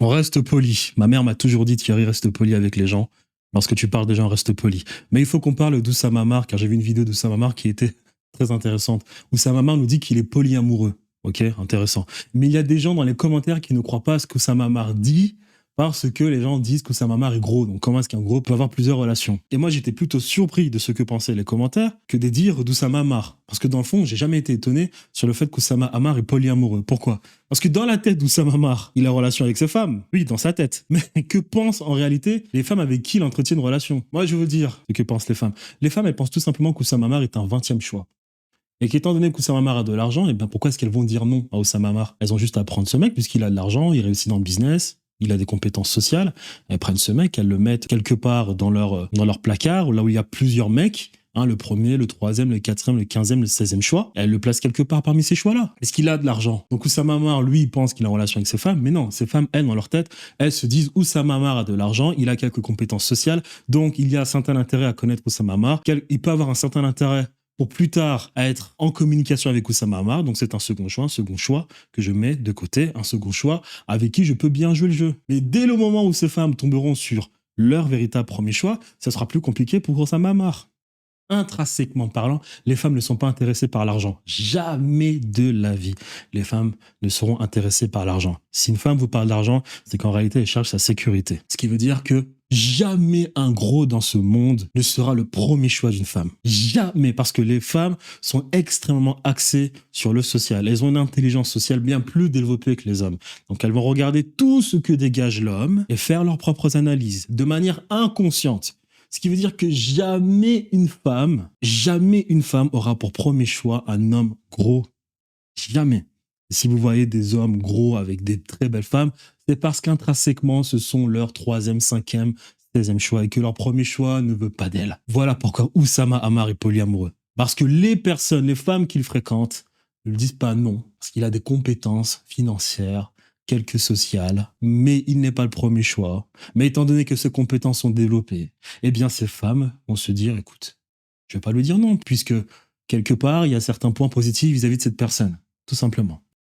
On reste poli. Ma mère m'a toujours dit, Thierry, reste poli avec les gens. Lorsque tu parles des gens, reste poli. Mais il faut qu'on parle d'Oussama Mar, car j'ai vu une vidéo d'Oussama Mar qui était très intéressante. Oussama Mar nous dit qu'il est polyamoureux. Ok, intéressant. Mais il y a des gens dans les commentaires qui ne croient pas à ce qu'Oussama Mar dit, parce que les gens disent qu'Oussama Mar est gros. Donc comment est-ce qu'un gros peut avoir plusieurs relations? Et moi, j'étais plutôt surpris de ce que pensaient les commentaires que des dires d'Oussama Mar. Parce que dans le fond, j'ai jamais été étonné sur le fait qu'Oussama Amar est polyamoureux. Pourquoi? Parce que dans la tête d'Oussama Amar, il a une relation avec ses femmes. Oui, dans sa tête. Mais que pensent en réalité les femmes avec qui il entretient une relation? Moi, je veux vous dire ce que pensent les femmes. Les femmes, elles pensent tout simplement qu'Oussama Amar est un 20e choix. Et qu'étant donné qu'Oussama Amar a de l'argent, et ben pourquoi est-ce qu'elles vont dire non à Oussama Amar? Elles ont juste à prendre ce mec, puisqu'il a de l'argent, il réussit dans le business, il a des compétences sociales. Elles prennent ce mec, elles le mettent quelque part dans leur placard, là où il y a plusieurs mecs, hein, le premier, le troisième, le quatrième, le 15e, le 16e choix. Elles le placent quelque part parmi ces choix-là. Est-ce qu'il a de l'argent? Donc Oussama Amar, lui, il pense qu'il a une relation avec ses femmes, mais non, ces femmes, elles, dans leur tête, elles se disent Oussama Amar a de l'argent, il a quelques compétences sociales, donc il y a un certain intérêt à connaître Oussama Amar, il peut avoir un certain intérêt pour plus tard à être en communication avec Oussama Amar. Donc c'est un second choix que je mets de côté, un second choix avec qui je peux bien jouer le jeu. Mais dès le moment où ces femmes tomberont sur leur véritable premier choix, ça sera plus compliqué pour Oussama Amar. Intrinsèquement parlant, les femmes ne sont pas intéressées par l'argent. Jamais de la vie. Les femmes ne seront intéressées par l'argent. Si une femme vous parle d'argent, c'est qu'en réalité, elle cherche sa sécurité. Ce qui veut dire que jamais un gros dans ce monde ne sera le premier choix d'une femme. Jamais, parce que les femmes sont extrêmement axées sur le social. Elles ont une intelligence sociale bien plus développée que les hommes. Donc elles vont regarder tout ce que dégage l'homme et faire leurs propres analyses de manière inconsciente. Ce qui veut dire que jamais une femme aura pour premier choix un homme gros. Jamais. Si vous voyez des hommes gros avec des très belles femmes, c'est parce qu'intrinsèquement, ce sont leur 3e, 5e, 16e choix et que leur premier choix ne veut pas d'elle. Voilà pourquoi Oussama Amar est polyamoureux. Parce que les femmes qu'il fréquente, ne lui disent pas non, parce qu'il a des compétences financières, quelques sociales, mais il n'est pas le premier choix. Mais étant donné que ses compétences sont développées, eh bien ces femmes vont se dire, écoute, je vais pas lui dire non, puisque quelque part, il y a certains points positifs vis-à-vis de cette personne, tout simplement.